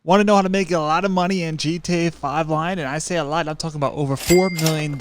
Want to know how to make a lot of money in GTA 5 line? And I say a lot, I'm talking about over $4 million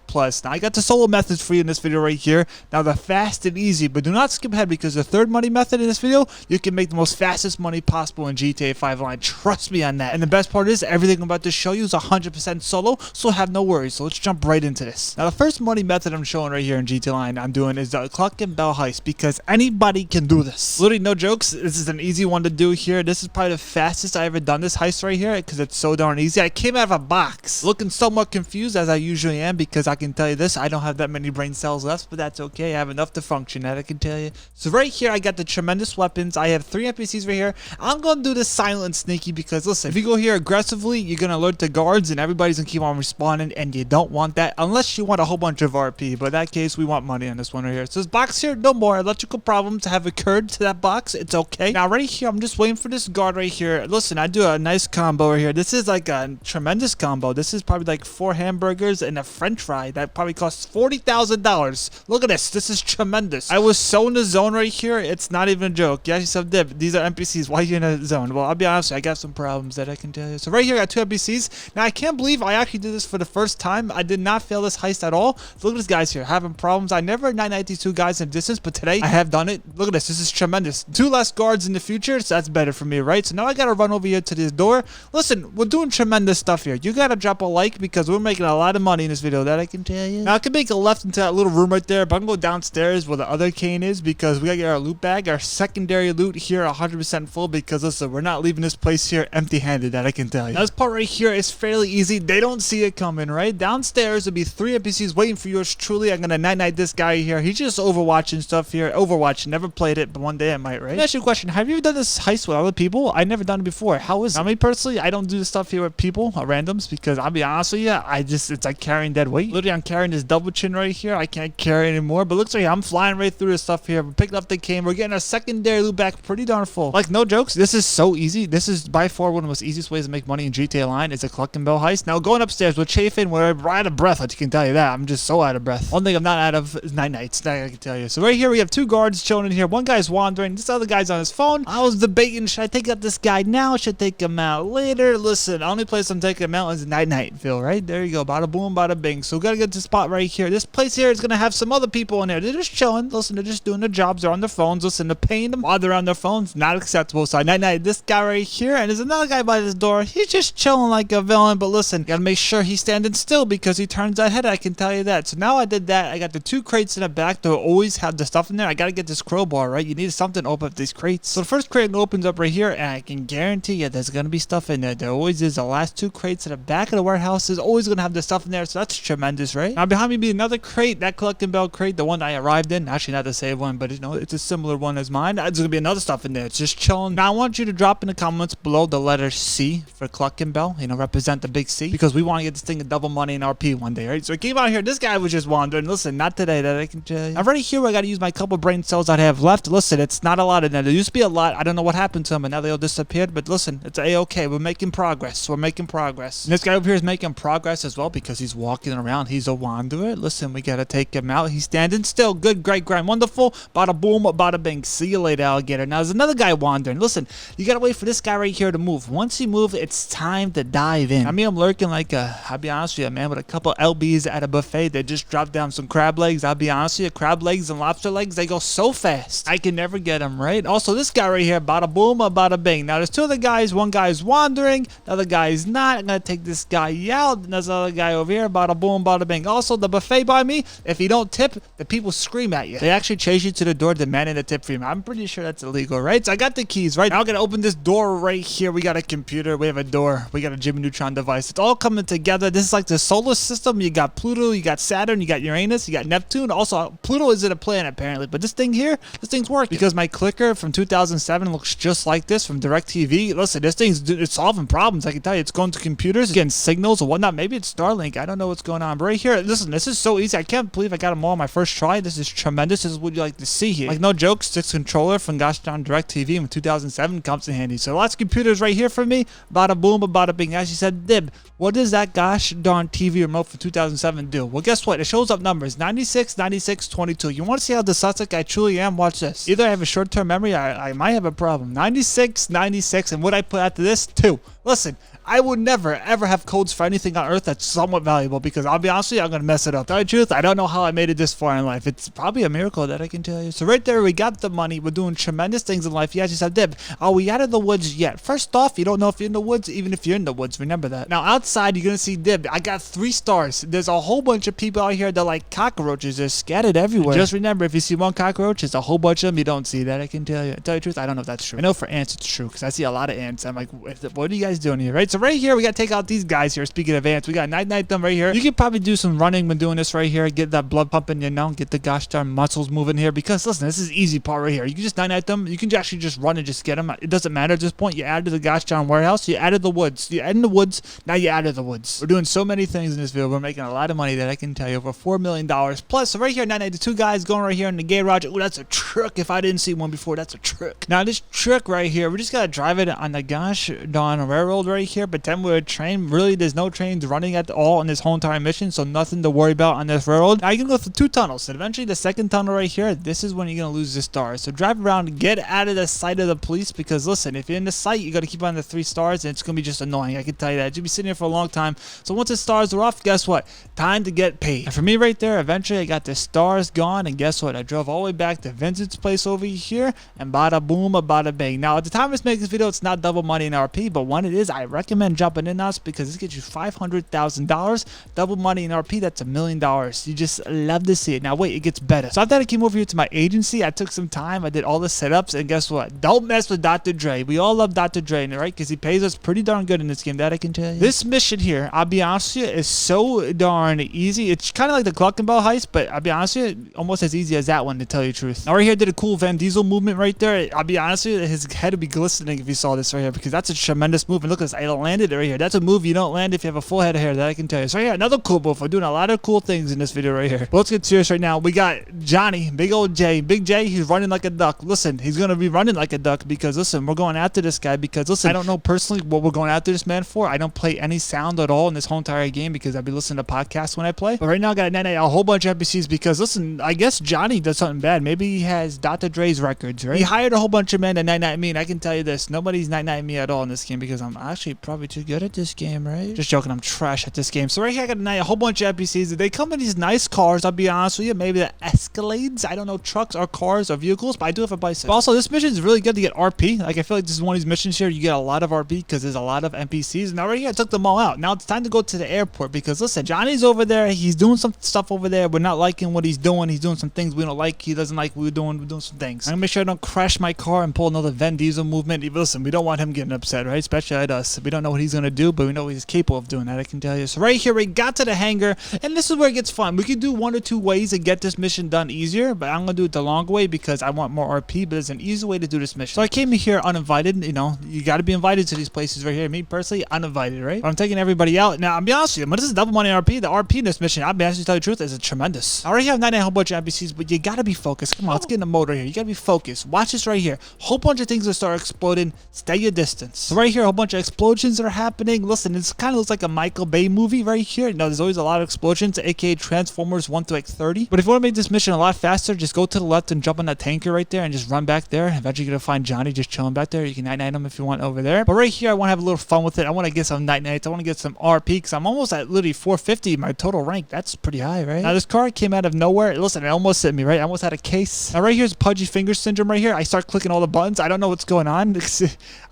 plus. Now, I got the solo methods for you in this video right here. Now, they're fast and easy, but do not skip ahead because the third money method in this video, you can make the most fastest money possible in GTA 5 line. Trust me on that. And the best part is, everything I'm about to show you is 100% solo, so have no worries. So let's jump right into this. Now, the first money method I'm showing right here in GTA line I'm doing is the clock and bell heist because anybody can do this. Literally, no jokes. This is an easy one to do here. This is probably the fastest I ever done this heist right here because it's so darn easy. I came out of a box looking somewhat confused as I usually am because I can tell you this, I don't have that many brain cells left, but that's okay. I have enough to function, that I can tell you. So right here I got the tremendous weapons. I have 3 NPCs right here. I'm gonna do this silent and sneaky because listen, if you go here aggressively, you're gonna alert the guards and everybody's gonna keep on respawning, and you don't want that unless you want a whole bunch of RP. But in that case, we want money on this one right here. So this box here, no more electrical problems have occurred to that box. It's okay. Now right here, I'm just waiting for this guard right here. Listen, I do a nice combo right here. This is like a tremendous combo. This is probably like 4 hamburgers and a french fry that probably costs $40,000. Look at this. This is tremendous. I was so in the zone right here. It's not even a joke. You actually said, Dib, these are NPCs. Why are you in a zone? Well, I'll be honest, I got some problems that I can tell you. So right here, I got 2 NPCs. Now, I can't believe I actually did this for the first time. I did not fail this heist at all. So look at these guys here having problems. I never 992 guys in distance, but today I have done it. Look at this. This is tremendous. 2 less guards in the future, so that's better for me, right? So now I got to run over here to this door. Listen, we're doing tremendous stuff here. You got to drop a like because we're making a lot of money in this video, that I can tell you. Now, I can make a left into that little room right there, but I'm going to go downstairs where the other cane is because we got to get our loot bag, our secondary loot here 100% full because, listen, we're not leaving this place here empty-handed, that I can tell you. Now, this part right here is fairly easy. They don't see it coming, right? Downstairs will be 3 NPCs waiting for yours truly. I'm going to night-night this guy here. He's just overwatching stuff here. Overwatch. Never played it, but one day I might, right? Let me ask you a question. Have you ever done this heist with other people? I've never done it before. How is it? I mean, personally, I don't do this stuff here with people, randoms, because I'll be honest with you, it's like carrying dead weight. Literally, I'm carrying this double chin right here. I can't carry anymore, but looks like I'm flying right through this stuff here. We're picking up the cane. We're getting our secondary loot back pretty darn full. Like, no jokes. This is so easy. This is by far one of the most easiest ways to make money in GTA Line. It's a clock and bell heist. Now, going upstairs, we're chafing. We're out of breath. I can tell you that. I'm just so out of breath. One thing I'm not out of is nights. That I can tell you. So right here, we have 2 guards chilling in here. One guy's wandering. This other guy's on his phone. I was debating, should I take out this guy now? Should I take him out later? Listen, the only place I'm taking him out is Nightville, right? There you go. Bada boom, bada bing. So we gotta get to the spot right here. This place here is gonna have some other people in there. They're just chilling. Listen, they're just doing their jobs. They're on their phones. Listen, they're paying them while they're on their phones. Not acceptable. So night, this guy right here, and there's another guy by this door. He's just chilling like a villain. But listen, gotta make sure he's standing still because he turns that head. I can tell you that. So now I did that. I got the 2 crates in the back. They'll always have the stuff in there. I gotta get this crowbar, right? You need something to open up these crates. So the first crate opens up right here, and I can guarantee you there's gonna be stuff in there. There always is. The last 2 crates at the back of the warehouse is always gonna have the stuff in there. So that's tremendous, right? Now behind me be another crate, that clock and bell crate, the one I arrived in. Actually, not the same one, but you know, it's a similar one as mine. There's gonna be another stuff in there. It's just chilling. Now I want you to drop in the comments below the letter C for clock and bell. You know, represent the big C because we want to get this thing a double money in RP one day, right? So I came out here. This guy was just wandering. Listen, not today, that I can tell you. I'm right here. I got to use my couple brain cells I have left. Listen, it's not a lot in there. There used to be a lot. I don't know what happened to them, and now they all disappeared. But listen, it's a-okay. We're making progress. We're making progress. And this guy over here is making progress as well because he's walking around. He's a wanderer. Listen, we got to take him out. He's standing still. Good, great, grand, wonderful. Bada boom, bada bing. See you later, alligator. Now, there's another guy wandering. Listen, you got to wait for this guy right here to move. Once he moves, it's time to dive in. I mean, I'm lurking like I'll be honest with you, man, with a couple LBs at a buffet. They just dropped down some crab legs. I'll be honest with you, crab legs and lobster legs, they go so fast. I can never get them, right? Also, this guy right here, bada boom, bada bing. Now, there's 2 other guys. One guy's wandering. The other guy's not. I'm going to take this guy out. And there's another guy over here, bada boom, bada bing. Also, the buffet by me, if you don't tip, the people scream at you. They actually chase you to the door demanding a tip from you. I'm pretty sure that's illegal, right? So I got the keys, right? Now I'm going to open this door right here. We got a computer. We have a door. We got a Jimmy Neutron device. It's all coming together. This is like the solar system. You got Pluto, you got Saturn, you got Uranus, you got Neptune. Also, Pluto isn't a planet apparently, but this thing here, this thing's working because my clicker from 2007 looks just like this from DirecTV. Listen, this it's solving problems. I can tell you, it's going to computers, getting signals or whatnot. Maybe it's Starlink. I don't know what's going on. But right here, listen, this is so easy. I can't believe I got them all on my first try. This is tremendous. This is what you like to see here. Like, no jokes, this controller from gosh darn DirecTV from 2007 comes in handy. So lots of computers right here for me. Bada boom, bada bing. As you said, Dib, what does that gosh darn TV remote for 2007 do? Well, guess what? It shows up numbers 96, 96, 22. You want to see how dyslexic I truly am? Watch this. Either I have a short-term memory, I might have a problem. 96, 96, and what I put after this? 2. Listen, I would never ever have codes for anything on earth that's somewhat valuable because I'll be honest with you, I'm gonna mess it up. Tell you the truth, I don't know how I made it this far in life. It's probably a miracle that I can tell you. So right there, we got the money. We're doing tremendous things in life. Yes, I did. Are we out of the woods yet? First off, you don't know if you're in the woods, even if you're in the woods. Remember that. Now outside, you're gonna see Dib. I got 3 stars. There's a whole bunch of people out here that like cockroaches. They're scattered everywhere. Just remember, if you see one cockroach, it's a whole bunch of them. You don't see that. I can tell you. Tell you the truth, I don't know if that's true. I know for ants it's true because I see a lot of ants. I'm like, what are you guys doing here? Right. So right here, we gotta take out these guys here. Speaking of ants, we got night them right here. You can probably do some running when doing this right here. Get that blood pumping, you know, get the gosh darn muscles moving here. Because listen, this is the easy part right here. You can just night them. You can actually just run and just get them. It doesn't matter at this point. You added the gosh darn warehouse. You added the woods. You added the woods. Now you added the woods. We're doing so many things in this video. We're making a lot of money that I can tell you, over $4 million plus. So right here, the 2 guys going right here in the garage. Oh, that's a truck. If I didn't see one before, that's a truck. Now this truck right here, we just gotta drive it on the gosh darn railroad right here. Pretend we're a train. Really, there's no trains running at all in this whole entire mission, so nothing to worry about on this railroad. Now you can go through 2 tunnels, and eventually the second tunnel right here, this is when you're gonna lose the stars. So drive around, get out of the sight of the police, because listen, if you're in the sight, you gotta keep on the 3 stars, and it's gonna be just annoying. I can tell you that. You'll be sitting here for a long time. So once the stars are off, guess what? Time to get paid. And for me right there, eventually I got the stars gone, and guess what? I drove all the way back to Vincent's place over here, and bada boom, bada bang. Now at the time I was making this video, it's not double money in RP, but when it is, I recommend jumping in us because this gets you $500,000. Double money in RP, that's $1 million. You just love to see it. Now wait, it gets better. So after I came over here to my agency, I took some time, I did all the setups, and guess what? Don't mess with Dr. Dre. We all love Dr. Dre, right? Because he pays us pretty darn good in this game, that I can tell you. This mission here, I'll be honest with you, is so darn easy. It's kind of like the Cluckenbell heist, but I'll be honest with you, almost as easy as that one, to tell you the truth. Now right here, I did a cool Van Diesel movement right there. I'll be honest with you, his head would be glistening if you saw this right here, because that's a tremendous movement. Look at this, I landed it right here. That's a move you don't land if you have a full head of hair, that I can tell you. So right here, another cool move. We're doing a lot of cool things in this video right here. But let's get serious right now. We got Johnny, big old J. Big J, he's running like a duck. Listen, he's going to be running like a duck because, listen, we're going after this guy because, listen, I don't know personally what we're going after this man for. I don't play any sound at all in this whole entire game because I'll be listening to podcasts when I play. But right now, I got to night a whole bunch of NPCs because, listen, I guess Johnny does something bad. Maybe he has Dr. Dre's records, right? He hired a whole bunch of men to night me, and I can tell you this, nobody's night me at all in this game because I'm actually probably too good at this game, right? Just joking, I'm trash at this game. So right here, I got a whole bunch of NPCs. They come in these nice cars, I'll be honest with you. Maybe the Escalades, I don't know, trucks or cars or vehicles, but I do have a bicycle. But also, this mission is really good to get RP. Like, I feel like this is one of these missions here, you get a lot of RP because there's a lot of NPCs. Now right here, I took them all out. Now it's time to go to the airport because, listen, Johnny's over there. He's doing some stuff over there. We're not liking what he's doing. He's doing some things we don't like. He doesn't like what we're doing. We're doing some things. I'm gonna make sure I don't crash my car and pull another Van Diesel movement. Listen, we don't want him getting upset, right? Especially at us. We don't know what he's gonna do, but we know he's capable of doing that, I can tell you. So right here, we got to the hangar, and this is where it gets fun. We could do 1 or 2 ways to get this mission done easier, but I'm gonna do it the long way because I want more RP, but there's an easy way to do this mission. So I came here uninvited. You know, you got to be invited to these places right here. Me personally, uninvited, right? But I'm taking everybody out. Now, I'll be honest with you, but this is double money RP. The RP in this mission, I'll be honest with you, tell you the truth, is tremendous. I already have a whole bunch of NPCs, but you got to be focused. Come on, let's get in the mode right here. You got to be focused. Watch this right here. Whole bunch of things will start exploding. Stay your distance. So right here, a whole bunch of explosions that are happening. Listen, this kind of looks like a Michael Bay movie right here. You know, there's always a lot of explosions, aka Transformers 1 to like 30. But if you want to make this mission a lot faster, just go to the left and jump on that tanker right there and just run back there. Eventually you're gonna find Johnny just chilling back there. You can night him if you want over there. But right here, I want to have a little fun with it. I want to get some nights. I want to get some RP because I'm almost at literally 450 my total rank. That's pretty high, right? Now this car came out of nowhere. Listen, it almost hit me, right? I almost had a case. Now right here's pudgy finger syndrome right here. I start clicking all the buttons. I don't know what's going on.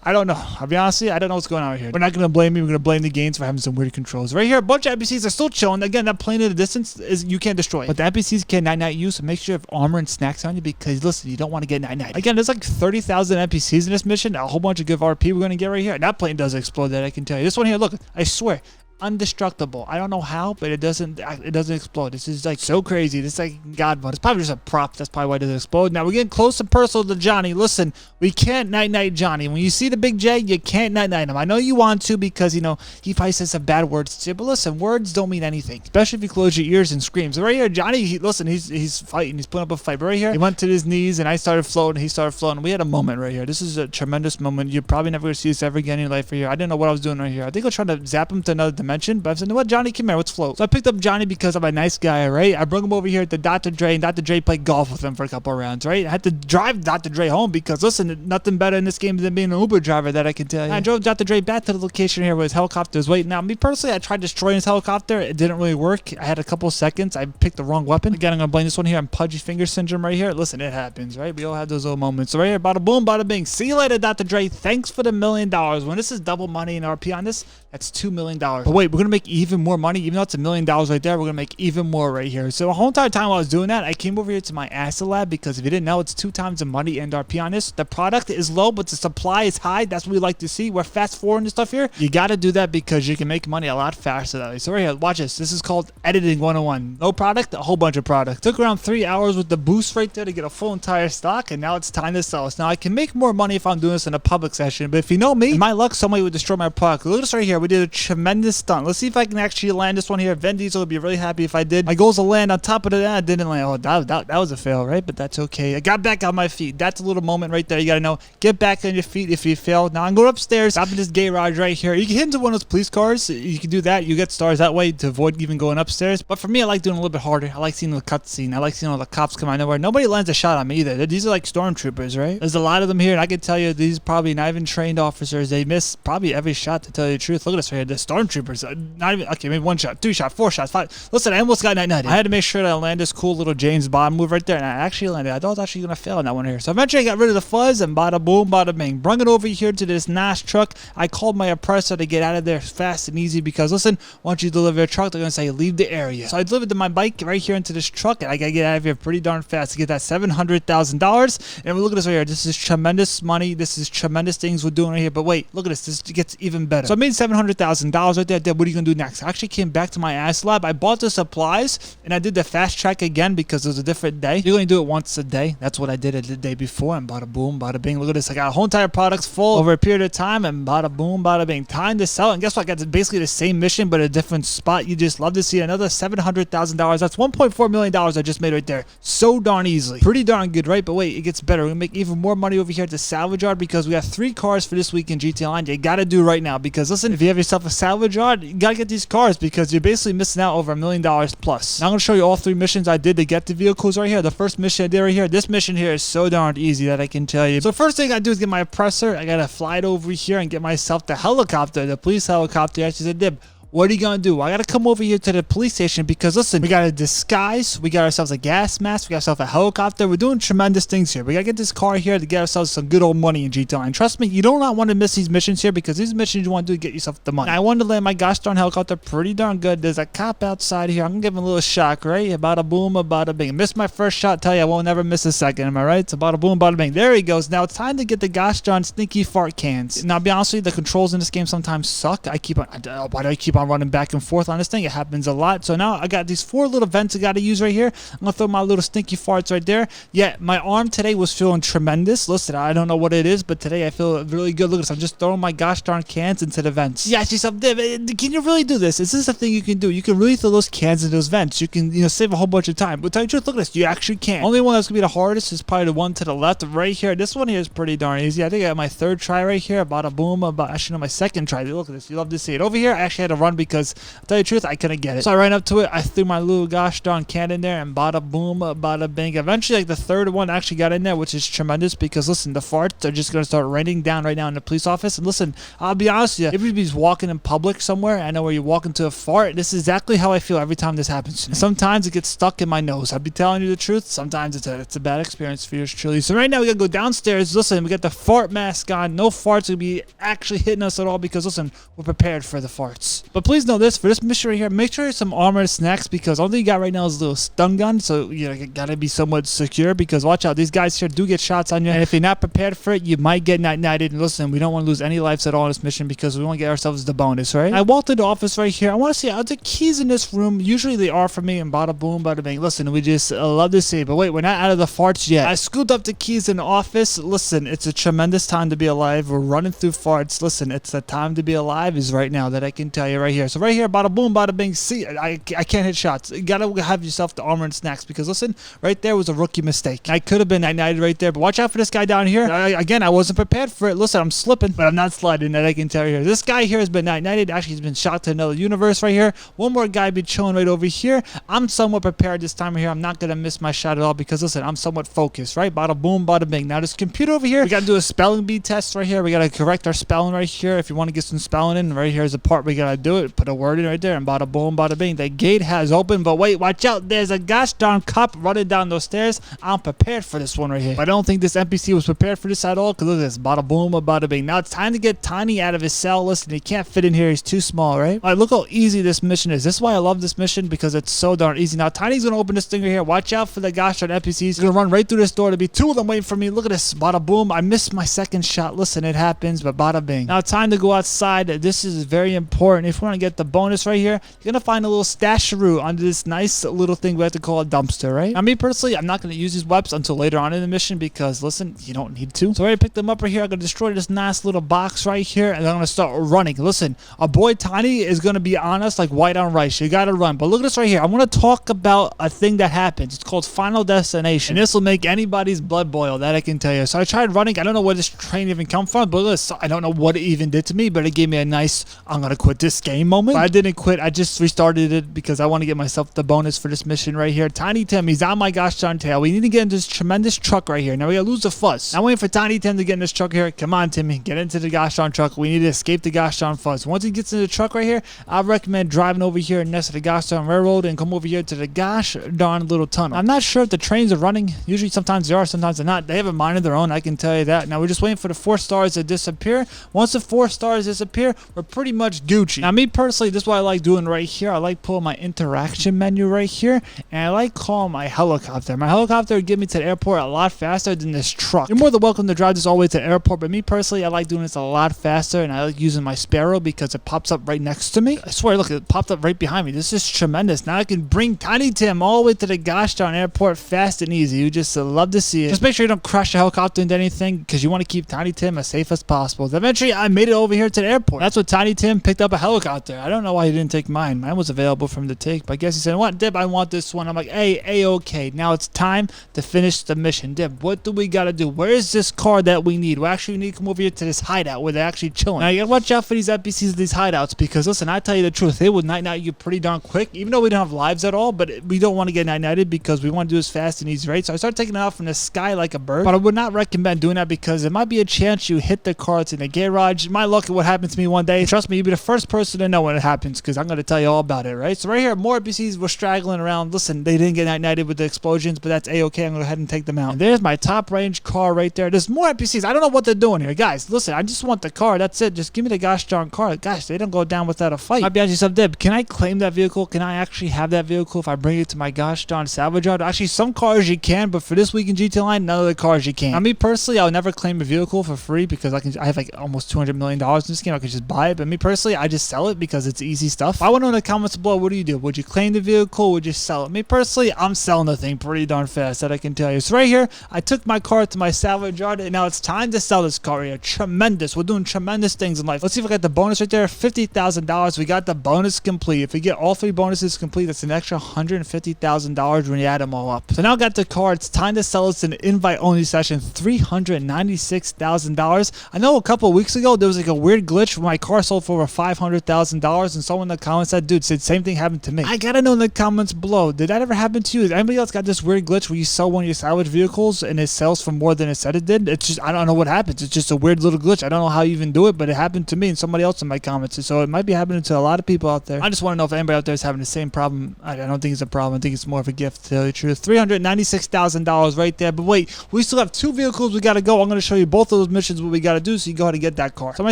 I don't know. I'll be honest with you, I don't know what's going on right here. We're not gonna blame me. We're gonna blame the games for having some weird controls. Right here, a bunch of NPCs are still chilling. Again, that plane in the distance is you can't destroy. But the NPCs can night you, so make sure you have armor and snacks on you because listen, you don't want to get night. Again, there's like 30,000 NPCs in this mission. A whole bunch of good RP we're gonna get right here. And that plane does explode, that I can tell you. This one here, look, I swear, indestructible. I don't know how, but it doesn't explode. This is like so crazy. This is like God mode. It's probably just a prop. That's probably why it doesn't explode. Now we're getting close and personal to Johnny. Listen, we can't night Johnny. When you see the big J, you can't night him. I know you want to because you know he probably says some bad words to you, but listen, words don't mean anything, especially if you close your ears and scream. So right here, Johnny, listen, he's fighting. He's putting up a fight. But right here, he went to his knees and I started floating. He started floating. We had a moment right here. This is a tremendous moment. You're probably never gonna see this ever again in your life right here. I didn't know what I was doing right here. I think I was trying to zap him to another dimension. mention. But I said, you know what, Johnny, come here, let's float. So I picked up Johnny because I'm a nice guy, right? I brought him over here to Dr. Dre, and Dr. Dre played golf with him for a couple of rounds, right? I had to drive Dr. Dre home because, listen, nothing better in this game than being an Uber driver, that I can tell you. I drove Dr. Dre back to the location here where his helicopter was waiting. Now, me personally, I tried destroying his helicopter. It didn't really work. I had a couple seconds. I picked the wrong weapon. Again, I'm gonna blame this one here on pudgy finger syndrome right here. Listen, it happens, right? We all have those little moments. So right here, bada boom, bada bing. See you later, Dr. Dre. Thanks for the $1 million. When this is double money in RP on this, that's $2 million. But wait, we're gonna make even more money. Even though it's $1 million right there, we're gonna make even more right here. So the whole entire time while I was doing that, I came over here to my asset lab because if you didn't know, it's 2 times the money in RP on this. The product is low, but the supply is high. That's what we like to see. We're fast forwarding this stuff here. You gotta do that because you can make money a lot faster that way. So right here, watch this. This is called editing 101. No product, a whole bunch of product. Took around 3 hours with the boost right there to get a full entire stock, and now it's time to sell. So now I can make more money if I'm doing this in a public session, but if you know me, in my luck, somebody would destroy my product. Look at this right here. We did a tremendous stunt. Let's see if I can actually land this one here. Vin Diesel would be really happy if I did. My goal is to land on top of it, and I didn't land. Oh, that was a fail, right? But that's okay. I got back on my feet. That's a little moment right there. You gotta know. Get back on your feet if you fail. Now I'm going upstairs. Stop in this garage right here. You can hit into one of those police cars. You can do that. You get stars that way to avoid even going upstairs. But for me, I like doing a little bit harder. I like seeing the cutscene. I like seeing all the cops come out of nowhere. Nobody lands a shot on me either. These are like stormtroopers, right? There's a lot of them here, and I can tell you these are probably not even trained officers. They miss probably every shot, to tell you the truth. Look at this right here. The stormtroopers. Not even, okay, maybe 1 shot, 2 shot, 4 shots, 5. Listen, I almost got night-nighted. I had to make sure that I land this cool little James Bond move right there, and I actually landed. I thought I was actually going to fail on that one here. So eventually I got rid of the fuzz, and bada boom, bada bing. Bring it over here to this nice truck. I called my oppressor to get out of there fast and easy because, listen, once you deliver a truck, they're going to say, leave the area. So I delivered my bike right here into this truck, and I got to get out of here pretty darn fast to get that $700,000. And look at this right here. This is tremendous money. This is tremendous things we're doing right here. But wait, look at this. This gets even better. So I made $700,000 right there. What are you going to do next? I actually came back to my ass lab. I bought the supplies, and I did the fast track again because it was a different day. You only do it once a day. That's what I did the day before, and bada boom, bada bing. Look at this. I got a whole entire products full over a period of time, and bada boom, bada bing. Time to sell. And guess what? I got basically the same mission, but a different spot. You just love to see another $700,000. That's $1.4 million I just made right there. So darn easily. Pretty darn good, right? But wait, it gets better. We're going to make even more money over here at the salvage yard because we got 3 cars for this week in GTA Online. You got to do right now because, listen, if you have yourself a salvage yard, you got to get these cars because you're basically missing out over $1 million plus. Now I'm going to show you all 3 missions I did to get the vehicles right here. The first mission I did right here. This mission here is so darn easy that I can tell you. So first thing I do is get my oppressor. I got to fly it over here and get myself the helicopter, the police helicopter. Actually said, Dib, what are you gonna do? I gotta come over here to the police station because, listen, we got a disguise, we got ourselves a gas mask, we got ourselves a helicopter. We're doing tremendous things here. We gotta get this car here to get ourselves some good old money in GTA. And trust me, you do not want to miss these missions here because these missions you want to do to get yourself the money. Now, I wanted to land my gosh darn helicopter pretty darn good. There's a cop outside here. I'm gonna give him a little shock, right? Bada boom, bada bing. Missed my first shot. Tell you, I won't never miss a second. Am I right? So bada boom, bada bing. There he goes. Now it's time to get the gosh darn stinky fart cans. Now, I'll be honest with you, the controls in this game sometimes suck. Why do I keep on running back and forth on this thing? It happens a lot. So now I got these 4 little vents I got to use right here. I'm gonna throw my little stinky farts right there. Yeah, my arm today was feeling tremendous. Listen, I don't know what it is, but today I feel really good. Look at this. I'm just throwing my gosh darn cans into the vents. Yeah, ask yourself, can you really do this? Is this a thing you can do? You can really throw those cans into those vents. You can, save a whole bunch of time. But tell you the truth, look at this. You actually can. Only one that's gonna be the hardest is probably the one to the left right here. This one here is pretty darn easy. I think I got my 3rd try right here. Bada boom. Actually, no, my 2nd try. Look at this. You love to see it. Over here, I actually had to run because, I'll tell you the truth, I couldn't get it. So I ran up to it. I threw my little gosh darn can in there, and bada boom, bada bing. Eventually, like the 3rd one actually got in there, which is tremendous because, listen, the farts are just gonna start raining down right now in the police office. And listen, I'll be honest with you, everybody's walking in public somewhere. I know where you walk into a fart. This is exactly how I feel every time this happens to me. Sometimes it gets stuck in my nose. I'll be telling you the truth. Sometimes it's a bad experience for yours truly. So right now we gotta go downstairs. Listen, we got the fart mask on. No farts will be actually hitting us at all because, listen, we're prepared for the farts. But please know this, for this mission right here, make sure some armored snacks because all thing you got right now is a little stun gun. So you gotta be somewhat secure because watch out, these guys here do get shots on you. And if you're not prepared for it, you might get night-nighted. And listen, we don't want to lose any lives at all in this mission because we want to get ourselves the bonus, right? I walked into the office right here. I want to see, are the keys in this room? Usually they are for me, and bada boom, bada bing. Listen, we just love to see. But wait, we're not out of the farts yet. I scooped up the keys in the office. Listen, it's a tremendous time to be alive. We're running through farts. Listen, it's the time to be alive is right now that I can tell you right right here. So right here, bada boom, bada bing. See, I can't hit shots. You gotta have yourself the armor and snacks because listen, right there was a rookie mistake. I could have been ignited right there, but watch out for this guy down here. Again, I wasn't prepared for it. Listen, I'm slipping, but I'm not sliding. That I can tell you here. This guy here has been ignited. Actually, he's been shot to another universe right here. One more guy be chilling right over here. I'm somewhat prepared this time here. I'm not gonna miss my shot at all because listen, I'm somewhat focused, right? Bada boom, bada bing. Now this computer over here, we gotta do a spelling bee test right here. We gotta correct our spelling right here. If you want to get some spelling in, right here's the part we gotta do it. Put a word in right there, and bada boom, bada bing. The gate has opened, but wait, watch out. There's a gosh darn cop running down those stairs. I'm prepared for this one right here. But I don't think this NPC was prepared for this at all because look at this. Bada boom, bada bing. Now it's time to get Tiny out of his cell. Listen, he can't fit in here. He's too small, right? All right, look how easy this mission is. This is why I love this mission because it's so darn easy. Now Tiny's gonna open this thing right here. Watch out for the gosh darn NPCs. He's gonna run right through this door. To be two of them waiting for me. Look at this. Bada boom. I missed my second shot. Listen, it happens, but bada bing. Now time to go outside. This is very important. If you want to get the bonus right here, you're gonna find a little stasheroo under this nice little thing we have to call a dumpster, right? Now me personally, I'm not gonna use these webs until later on in the mission because listen, you don't need to. So I already picked them up right here. I'm gonna destroy this nice little box right here, and I'm gonna start running. Listen, our boy Tiny is gonna be on us like white on rice. You gotta run. But look at this right here. I want to talk about a thing that happens. It's called Final Destination, and this will make anybody's blood boil. That I can tell you. So I tried running. I don't know where this train even come from, but listen, I don't know what it even did to me, but it gave me a nice I'm gonna quit this game moment. But I didn't quit. I just restarted it because I want to get myself the bonus for this mission right here. Tiny Tim, he's on my gosh darn tail. We need to get in this tremendous truck right here. Now we gotta lose the fuzz. I'm waiting for Tiny Tim to get in this truck here. Come on, Timmy, get into the gosh darn truck. We need to escape the gosh darn fuzz. Once he gets in the truck right here, I recommend driving over here next to the gosh darn railroad and come over here to the gosh darn little tunnel. I'm not sure if the trains are running. Usually sometimes they are, sometimes they're not. They have a mind of their own, I can tell you that. Now we're just waiting for the 4 stars to disappear. Once the 4 stars disappear, we're pretty much Gucci. Now me personally, this is what I like doing right here. I like pulling my interaction menu right here, and I like calling my helicopter. My helicopter would get me to the airport a lot faster than this truck. You're more than welcome to drive this all the way to the airport, but me personally, I like doing this a lot faster, and I like using my Sparrow because it pops up right next to me. I swear, look, it popped up right behind me. This is tremendous. Now I can bring Tiny Tim all the way to the gosh darn airport fast and easy. You just love to see it. Just make sure you don't crash the helicopter into anything because you want to keep Tiny Tim as safe as possible. Eventually, I made it over here to the airport. That's what Tiny Tim picked up a helicopter. I don't know why he didn't take mine. Mine was available for him to take, but I guess he said, what, Dib, I want this one. I'm like, hey, A-okay. Now it's time to finish the mission. Dib, what do we got to do? Where is this car that we need? We actually need to come over here to this hideout where they're actually chilling. Now, you got to watch out for these NPCs in these hideouts because, listen, I tell you the truth, they will night-night you pretty darn quick, even though we don't have lives at all, but we don't want to get night-nighted because we want to do this fast and easy, right? So I started taking it off from the sky like a bird, but I would not recommend doing that because there might be a chance you hit the car that's in the garage. My luck at what happened to me one day. Trust me, you'll be the first person to know when it happens because I'm going to tell you all about it, right? So right here, more NPCs were straggling around. Listen, they didn't get night-nighted with the explosions, but that's A-okay. I'm going to go ahead and take them out. And there's my top range car right there. There's more NPCs. I don't know what they're doing here. Guys, listen, I just want the car. That's it. Just give me the gosh darn car. Gosh, they don't go down without a fight. Might be asking yourself, Dib, can I claim that vehicle? Can I actually have that vehicle if I bring it to my gosh darn salvage yard? Actually, some cars you can, but for this week in GT Line, none of the cars you can. Now, me personally, I'll never claim a vehicle for free because I have like almost $200 million in this game. I could just buy it, but me personally, I just sell it because it's easy stuff. I want to know in the comments below, what do? Would you claim the vehicle? Would you sell it? Me personally, I'm selling the thing pretty darn fast, that I can tell you. So right here, I took my car to my salvage yard, and now it's time to sell this car here. Tremendous. We're doing tremendous things in life. Let's see if I got the bonus right there. $50,000. We got the bonus complete. If we get all 3 bonuses complete, that's an extra $150,000 when you add them all up. So now I got the car. It's time to sell this in an invite-only session. $396,000. I know a couple of weeks ago, there was like a weird glitch where my car sold for over $500,000, and someone in the comments said, dude, said same thing happened to me. I gotta know in the comments below, did that ever happen to you? Has anybody else got this weird glitch where you sell one of your salvage vehicles and it sells for more than it said it did? It's just, I don't know what happens. It's just a weird little glitch. I don't know how you even do it, but it happened to me and somebody else in my comments. So it might be happening to a lot of people out there. I just want to know if anybody out there is having the same problem. I don't think it's a problem. I think it's more of a gift, to tell you the truth. $396,000 right there. But wait, we still have 2 vehicles we gotta go. I'm gonna show you both of those missions, what we gotta do, so you go ahead and get that car. So my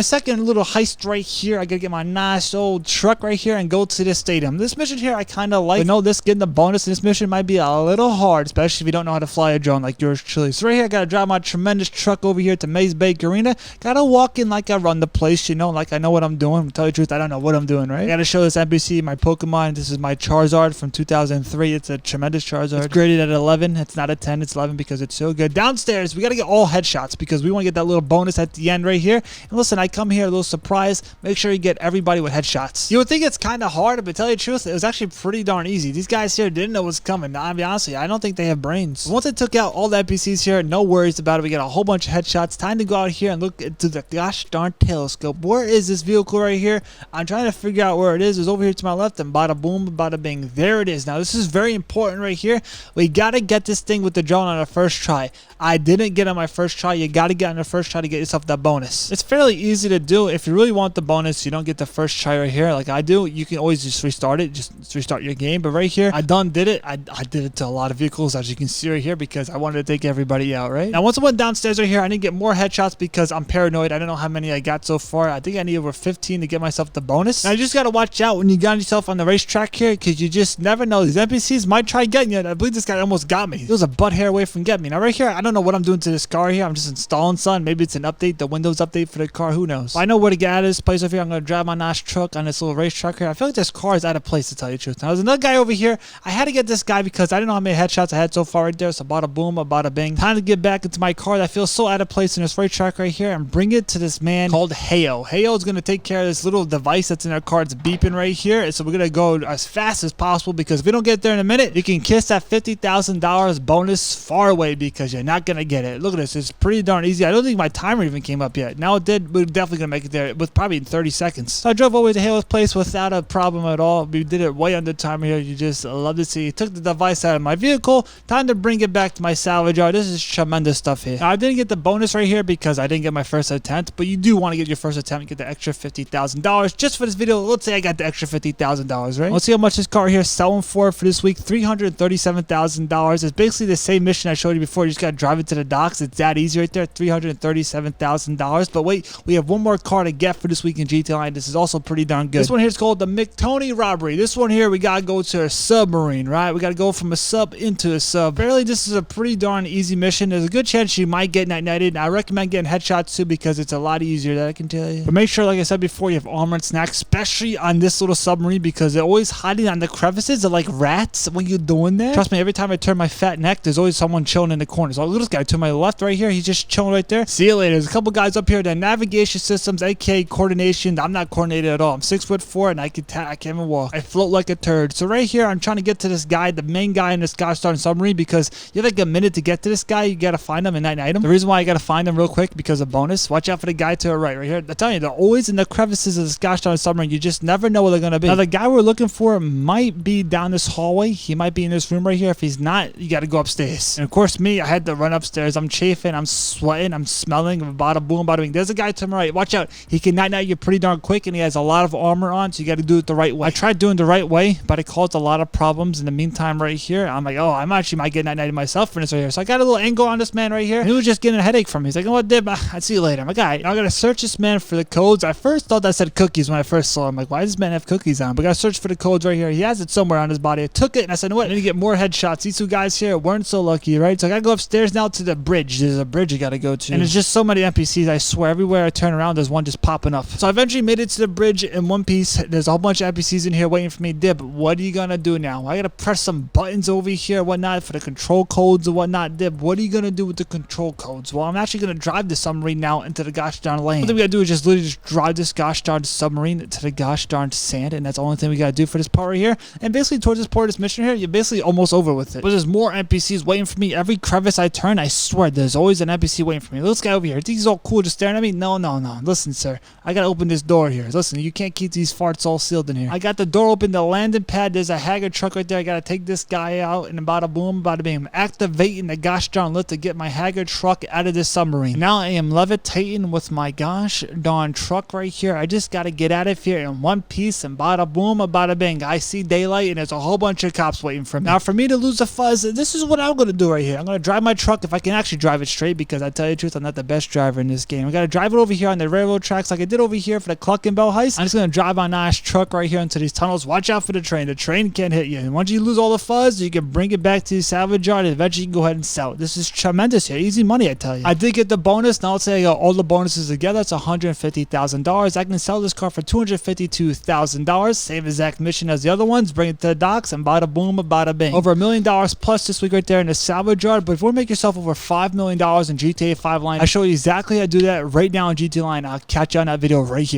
second little heist right here, I gotta get my nice old truck right here and go to this stadium. This mission here I kind of like, but no, this getting the bonus in this mission might be a little hard, especially if you don't know how to fly a drone like yours truly. So right here, I gotta drive my tremendous truck over here to Maze Bank Arena. Gotta walk in like I run the place, you know, like I know what I'm doing. To tell you the truth, I don't know what I'm doing, right? I gotta show this NPC my Pokemon. This is my Charizard from 2003. It's a tremendous Charizard. It's graded at 11. It's not a 10. It's 11 because it's so good. Downstairs, we gotta get all headshots because we want to get that little bonus at the end right here. And listen, I come here a little surprise. Make sure you get everybody with with headshots. You would think it's kind of hard, but to tell you the truth, it was actually pretty darn easy. These guys here didn't know what's coming. Now, I'll be honest with you, I don't think they have brains. Once I took out all the NPCs here, no worries about it. We got a whole bunch of headshots. Time to go out here and look into the gosh darn telescope. Where is this vehicle right here? I'm trying to figure out where it is. It's over here to my left, and bada boom, bada bing. There it is. Now, this is very important right here. We got to get this thing with the drone on our first try. I didn't get on my first try. You got to get on the first try to get yourself that bonus. It's fairly easy to do. If you really want the bonus, you don't get the first try right here like I do. You can always just restart it. Just restart your game. But right here, I did it. I did it to a lot of vehicles, as you can see right here, because I wanted to take everybody out, right? Now, once I went downstairs right here, I need to get more headshots because I'm paranoid. I don't know how many I got so far. I think I need over 15 to get myself the bonus. Now, you just got to watch out when you got yourself on the racetrack here, because you just never know. These NPCs might try getting you. I believe this guy almost got me. He was a butt hair away from getting me. Now, right here, I don't know what I'm doing to this car here. I'm just installing something. Maybe it's an update, the Windows update for the car. Who knows? But I know where to get out of this place over here. I'm going to drive my nice truck on this little racetrack here. I feel like this car is out of place, to tell you the truth. Now, there's another guy over here. I had to get this guy because I didn't know how many headshots I had so far right there. So bada boom, bada bing. Time to get back into my car that feels so out of place in this racetrack right here and bring it to this man called Heyo. Heyo is going to take care of this little device that's in our car. It's beeping right here. And so we're going to go as fast as possible, because if we don't get there in a minute, you can kiss that $50,000 bonus far away, because you're not going to get it. Look at this. It's pretty darn easy. I don't think my timer even came up yet. Now it did. We're definitely going to make it there with probably 30 seconds. So I drove all the way to Heyo's place without a problem at all. We did it way under timer here. You just love to see. Took the device out of my vehicle. Time to bring it back to my salvage yard. This is tremendous stuff here. Now, I didn't get the bonus right here because I didn't get my first attempt, but you do want to get your first attempt and get the extra $50,000 just for this video. Let's say I got the extra $50,000, right? Let's see how much this car here is selling for this week. $337,000. It's basically the same mission I showed you before. You just got to drive it to the docks. It's that easy right there. $337,000. But wait, we have one more car to get for this week in GTA Line. This is also pretty darn good. This one here is called the McTony Robbery. This one here, we got to go to a submarine, right? We got to go from a sub into a sub. Apparently, this is a pretty darn easy mission. There's a good chance you might get night-nighted. And I recommend getting headshots too, because it's a lot easier, that I can tell you. But make sure, like I said before, you have armor and snacks, especially on this little submarine, because they're always hiding on the crevices. They're like rats when you're doing that. Trust me, every time I turn my fat neck, there's always someone chilling in the corners. Oh, look at this guy to my left right here. He's just chilling right there. See you later. There's a couple guys up here. The navigation systems, aka coordination. I'm not coordinated at all. I'm 6'4" and I can't even walk. I float like a turd. So right here, I'm trying to get to this guy, the main guy in this gosh darn submarine, because you have like a minute to get to this guy. You gotta find him and night him. The reason why I gotta find him real quick, because of bonus. Watch out for the guy to the right here. I'm telling you, they're always in the crevices of this gosh darn submarine. You just never know where they're gonna be. Now, the guy we're looking for might be down this hallway. He might be in this room right here. If he's not, you gotta go upstairs. And of course, me, I had to run upstairs. I'm chafing, I'm sweating, I'm smelling. Bada boom, bada bing. There's a guy to my right. Watch out. He can night you pretty darn quick, and he has a lot of armor on, so you gotta do it the right way. I tried doing the right way, but it caused a lot of problems in the meantime right here. I'm like, oh, I might get night myself for this right here. So I got a little angle on this man right here, and he was just getting a headache from me. He's like, oh, what did? I'll see you later. I'm like, all right, I gotta search this man for the codes. I first thought that said cookies when I first saw him. I'm like, why does this man have cookies on? But I gotta search for the codes right here. He has it somewhere on his body. I took it, and I said, what? I need to get more headshots. These two guys here weren't so lucky, right? So I gotta go upstairs now to the bridge. There's a bridge you gotta go to, and there's just so many NPCs. I swear, everywhere I turn around, there's one just popping up. So I eventually made it to the bridge in one piece. There's a whole bunch of NPCs in here waiting for me. Dib, what are you gonna do now? I gotta press some buttons over here, whatnot, for the control codes and whatnot. Dib, what are you gonna do with the control codes? Well, I'm actually gonna drive the submarine now into the gosh darn lane. What we gotta do is just literally drive this gosh darn submarine to the gosh darn sand, and that's the only thing we gotta do for this part right here. And basically, towards this part of this mission here, you're basically almost over with it. But there's more NPCs waiting for me. Every crevice I turn, I swear, there's always an NPC waiting for me. Look, this guy over here. Think he's all cool just staring at me? No. Listen, sir, I gotta open this door here. Listen, you can't keep these farts all sealed in here. I got the door open, the landing pad. There's a Haggard truck right there. I gotta take this guy out, and bada boom, bada bing. I'm activating the gosh darn lift to get my Haggard truck out of this submarine. Now I am levitating with my gosh darn truck right here. I just gotta get out of here in one piece, and bada boom, bada bing. I see daylight, and there's a whole bunch of cops waiting for me. Now, for me to lose the fuzz, this is what I'm gonna do right here. I'm gonna drive my truck if I can actually drive it straight, because I tell you the truth, I'm not the best driver in this game. I gotta drive it over here on the railroad tracks like I did over here for the Cluck and Bell heist. I'm just gonna drive my nice truck right here into these tunnels. Watch out for the train. The train can't hit you. And once you lose all the fuzz, you can bring it back to the salvage yard, and eventually you can go ahead and sell it. This is tremendous here. Easy money, I tell you. I did get the bonus. Now let's say I got all the bonuses together. It's $150,000. I can sell this car for $252,000. Same exact mission as the other ones. Bring it to the docks, and bada boom, bada bing. Over $1 million plus this week right there in the salvage yard. But if you want to make yourself over $5 million in GTA 5 Line, I show you exactly how to do that right now in GTA Line. I'll catch you on that video right here.